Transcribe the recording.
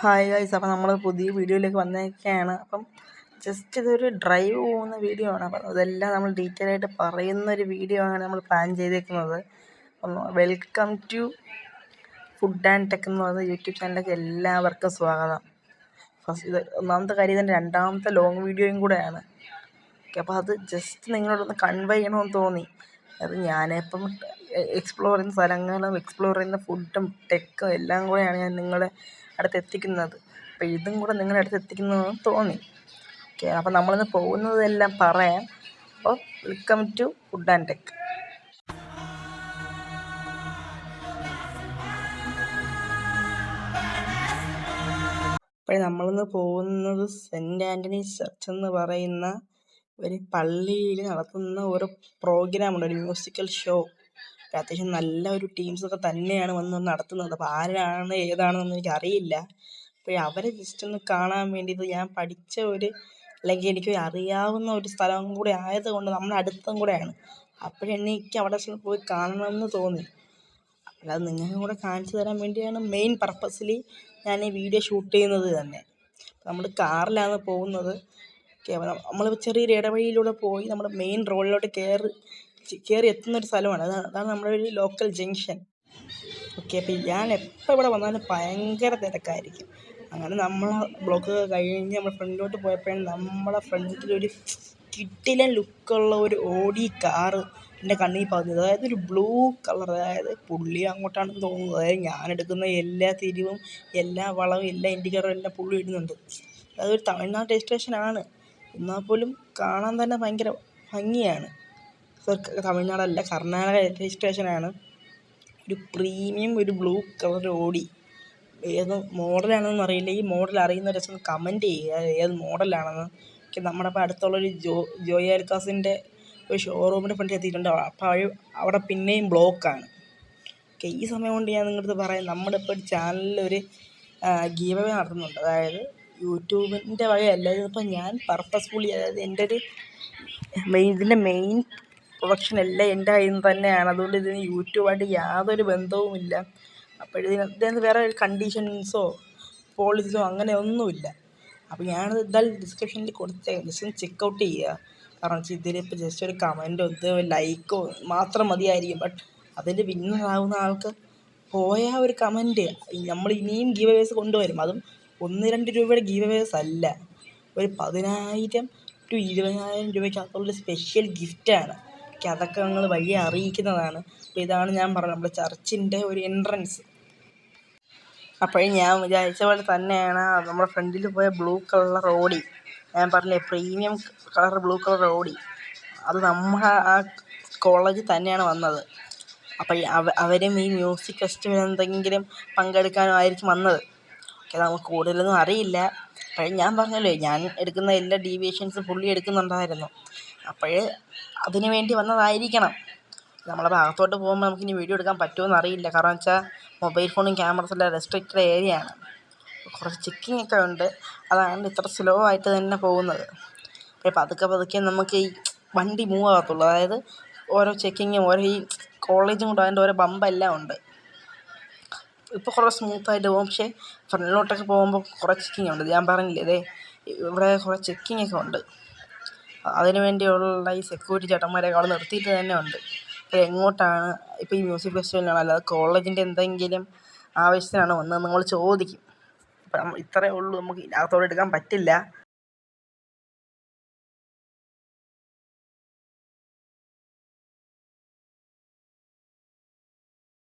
Hi guys, അപ്പം നമ്മൾ പുതിയ വീഡിയോയിലേക്ക് വന്നേക്കാണ്. അപ്പം ജസ്റ്റ് ഇതൊരു ഡ്രൈവ് പോകുന്ന വീഡിയോ ആണ്. അപ്പം അതെല്ലാം നമ്മൾ ഡീറ്റെയിൽ ആയിട്ട് പറയുന്നൊരു വീഡിയോ ആണ് നമ്മൾ പ്ലാൻ ചെയ്തേക്കുന്നത്. അപ്പം welcome to food and tech എന്ന് പറയുന്ന യൂട്യൂബ് ചാനലിലേക്ക് എല്ലാവർക്കും സ്വാഗതം. ഇത് ഒന്നാമത്തെ കാര്യം, ഇതിൻ്റെ രണ്ടാമത്തെ ലോങ് വീഡിയോയും കൂടെയാണ്. ഓക്കെ, അപ്പോൾ അത് ജസ്റ്റ് നിങ്ങളോടൊന്ന് കൺവേ ചെയ്യണമെന്ന് തോന്നി. അത് ഞാനിപ്പം എക്സ്പ്ലോർ ചെയ്യുന്ന സ്ഥലങ്ങളും എക്സ്പ്ലോർ ചെയ്യുന്ന ഫുഡും ടെക്കും എല്ലാം കൂടെയാണ് ഞാൻ നിങ്ങളുടെ അടുത്ത് എത്തിക്കുന്നത്. അപ്പോൾ ഇതും കൂടെ നിങ്ങളുടെ അടുത്ത് എത്തിക്കുന്നതെന്ന് തോന്നി. ഓക്കെ, അപ്പോൾ നമ്മളിന്ന് പോകുന്നതെല്ലാം പറയാം. അപ്പോൾ welcome to food and tech. അപ്പോൾ നമ്മളിന്ന് പോകുന്നത് സെൻറ്റ് ആൻ്റണീസ് ചർച്ച് എന്ന് പറയുന്ന ഒരു പള്ളിയിൽ നടത്തുന്ന ഒരു പ്രോഗ്രാമുണ്ട്, ഒരു മ്യൂസിക്കൽ ഷോ. അത്യാവശ്യം നല്ല ഒരു ടീംസൊക്കെ തന്നെയാണ് വന്ന് നടത്തുന്നത്. അപ്പോൾ ആരാണ് ഏതാണെന്നൊന്നും എനിക്കറിയില്ല. അപ്പോൾ അവരെ ജസ്റ്റ് ഒന്ന് കാണാൻ വേണ്ടിയിട്ട് ഞാൻ പഠിച്ച അല്ലെങ്കിൽ എനിക്ക് അറിയാവുന്ന ഒരു സ്ഥലം കൂടെ ആയതുകൊണ്ട് നമ്മുടെ അടുത്തും കൂടെയാണ്. അപ്പോഴെനിക്ക് അവിടെ പോയി കാണണമെന്ന് തോന്നി. അല്ലാതെ നിങ്ങൾക്കും കൂടെ കാണിച്ചു തരാൻ വേണ്ടിയാണ് മെയിൻ പർപ്പസിൽ ഞാൻ ഈ വീഡിയോ ഷൂട്ട് ചെയ്യുന്നത് തന്നെ. നമ്മൾ കാറിലാണ് പോകുന്നത്. നമ്മൾ ചെറിയൊരു ഇടവഴിയിലൂടെ പോയി നമ്മുടെ മെയിൻ റോഡിലോട്ട് കയറി എത്തുന്നൊരു സ്ഥലമാണ്. അതാണ് നമ്മുടെ ഒരു ലോക്കൽ ജംഗ്ഷൻ. ഓക്കെ, അപ്പോൾ ഞാൻ എപ്പോൾ ഇവിടെ വന്നാലും ഭയങ്കര തിരക്കായിരിക്കും. അങ്ങനെ നമ്മൾ ബ്ലോക്ക് കഴിഞ്ഞ് നമ്മൾ ഫ്രണ്ടിലോട്ട് പോയപ്പോഴാണ് നമ്മളെ ഫ്രണ്ടിലൊരു കിടിലൻ ലുക്കുള്ള ഒരു ഓടി കാറ് എൻ്റെ കണ്ണിൽ പതിഞ്ഞത്. അതായത് ഒരു ബ്ലൂ കളർ, അതായത് പുള്ളി അങ്ങോട്ടാണെന്ന് തോന്നുന്നത്. അതായത് ഞാനെടുക്കുന്ന എല്ലാ തിരിവും എല്ലാ വളവും എല്ലാ ഇൻഡിക്കേറ്ററും എല്ലാം പുള്ളി ഇടുന്നുണ്ട്. അതൊരു തമിഴ്നാട് രജിസ്ട്രേഷനാണ്, എന്നാൽ പോലും കാണാൻ തന്നെ ഭയങ്കര ഭംഗിയാണ്. തമിഴ്നാടല്ല, കർണാടക രജിസ്ട്രേഷനാണ്. ഒരു പ്രീമിയം ഒരു ബ്ലൂ കളർ ഓടി. ഏത് മോഡലാണെന്നൊന്നും അറിയില്ല. ഈ മോഡൽ അറിയുന്ന രസം കമൻറ്റ് ചെയ്യുക ഏത് മോഡലാണെന്ന്. നമ്മുടെ അപ്പോൾ അടുത്തുള്ളൊരു ജോയി ആലുക്കാസിൻ്റെ ഒരു ഷോറൂമിൻ്റെ ഫ്രണ്ട് എത്തിയിട്ടുണ്ട്. അപ്പോൾ അവിടെ പിന്നെയും ബ്ലോക്കാണ്. ഓക്കെ, ഈ സമയം കൊണ്ട് ഞാൻ നിങ്ങളുടെ അടുത്ത് പറയാം, നമ്മുടെ ഇപ്പോൾ ഒരു ചാനലിലൊരു ഗീവ് അവേ നടത്തുന്നുണ്ട്. അതായത് യൂട്യൂബിൻ്റെ വകയല്ല, ഇതിപ്പോൾ ഞാൻ പർപ്പസ്ഫുള്ളി, അതായത് എൻ്റെ ഇതിൻ്റെ മെയിൻ പ്രൊഡക്ഷൻ എല്ലാം എൻ്റെ കയ്യിൽ നിന്ന് തന്നെയാണ്. അതുകൊണ്ട് ഇതിന് യൂട്യൂബായിട്ട് യാതൊരു ബന്ധവുമില്ല. അപ്പോൾ ഇതിനകത്ത് വേറെ കണ്ടീഷൻസോ പോളിസോ അങ്ങനെ ഒന്നുമില്ല. അപ്പോൾ ഞാനത് എന്തായാലും ഡിസ്ക്രിപ്ഷനിൽ കൊടുത്തേക്കാം, ജസ്റ്റ് ഒന്ന് ചെക്കൗട്ട് ചെയ്യുക. കാരണം വെച്ചാൽ ഇതിലിപ്പോൾ ജസ്റ്റ് ഒരു കമൻറ്റോ ലൈക്കോ മാത്രം മതിയായിരിക്കും. ബട്ട് അതിൽ വിന്നറാകുന്ന ആൾക്ക് പോയ ഒരു കമൻറ്റ്, നമ്മൾ ഇനിയും ഗീവ് അവേസ് കൊണ്ടുവരും. അതും 1-2 രൂപയുടെ ഗീവ് അവേസ് അല്ല, ഒരു 10,000 to 20,000 രൂപയ്ക്കകത്തുള്ള സ്പെഷ്യൽ ഗിഫ്റ്റാണ്. അതൊക്കെ ഞങ്ങൾ വഴി അറിയിക്കുന്നതാണ്. അപ്പോൾ ഇതാണ് ഞാൻ പറഞ്ഞത്, നമ്മുടെ ചർച്ചിൻ്റെ ഒരു എൻട്രൻസ്. അപ്പോഴേ ഞാൻ വിചാരിച്ച പോലെ തന്നെയാണ് നമ്മുടെ ഫ്രണ്ടിൽ പോയ ബ്ലൂ കളർ ഓടി. ഞാൻ പറഞ്ഞില്ലേ, പ്രീമിയം കളർ ബ്ലൂ കളർ ഓടി. അത് നമ്മുടെ ആ കോളേജിൽ തന്നെയാണ് വന്നത്. അപ്പോൾ അവരും ഈ മ്യൂസിക് ഫെസ്റ്റിവൽ എന്തെങ്കിലും പങ്കെടുക്കാനോ ആയിരിക്കും വന്നത്. ഓക്കെ, നമുക്ക് കൂടുതലൊന്നും അറിയില്ല. അപ്പോഴേ ഞാൻ പറഞ്ഞല്ലോ, ഞാൻ എടുക്കുന്ന എല്ലാ ഡീവിയേഷൻസും പുള്ളി എടുക്കുന്നുണ്ടായിരുന്നു. അപ്പോഴേ അതിന് വേണ്ടി വന്നതായിരിക്കണം. നമ്മളെ ഭാഗത്തോട്ട് പോകുമ്പോൾ നമുക്കിനി വീഡിയോ എടുക്കാൻ പറ്റുമെന്ന് അറിയില്ല. കാരണം വെച്ചാൽ മൊബൈൽ ഫോണും ക്യാമറസെല്ലാം റെസ്ട്രിക്റ്റഡ് ഏരിയയാണ്. കുറച്ച് ചെക്കിംഗ് ഒക്കെ ഉണ്ട്, അതാണ് ഇത്ര സ്ലോ ആയിട്ട് തന്നെ പോകുന്നത്. അപ്പോൾ പതുക്കെ നമുക്ക് ഈ വണ്ടി മൂവ് ആകത്തുള്ളൂ. അതായത് ഓരോ ചെക്കിങ്ങും ഓരോ ഈ കോളേജും കൊണ്ട് അതിൻ്റെ ഓരോ ബമ്പെല്ലാം ഉണ്ട്. ഇപ്പോൾ കുറേ സ്മൂത്തായിട്ട് പോകും, പക്ഷേ ഫ്രണ്ടിലോട്ടൊക്കെ പോകുമ്പോൾ കുറേ ചെക്കിങ് ഉണ്ട്. ഞാൻ പറഞ്ഞില്ലേ, ഇതേ ഇവിടെ കുറേ ചെക്കിങ് ഒക്കെ ഉണ്ട്. അതിനു വേണ്ടിയുള്ള ഈ സെക്യൂരിറ്റി ചേട്ടന്മാരെയൊക്കെ അവിടെ നിർത്തിയിട്ട് തന്നെ ഉണ്ട്. ഇപ്പോൾ എങ്ങോട്ടാണ്, ഇപ്പോൾ ഈ മ്യൂസിക് ഫെസ്റ്റിവലിനാണ്, അല്ലാതെ കോളേജിൻ്റെ എന്തെങ്കിലും ആവശ്യത്തിനാണ് വന്നത് നിങ്ങൾ ചോദിക്കും. അപ്പം ഇത്രയേ ഉള്ളൂ, നമുക്ക് അകത്തോടെ എടുക്കാൻ പറ്റില്ല.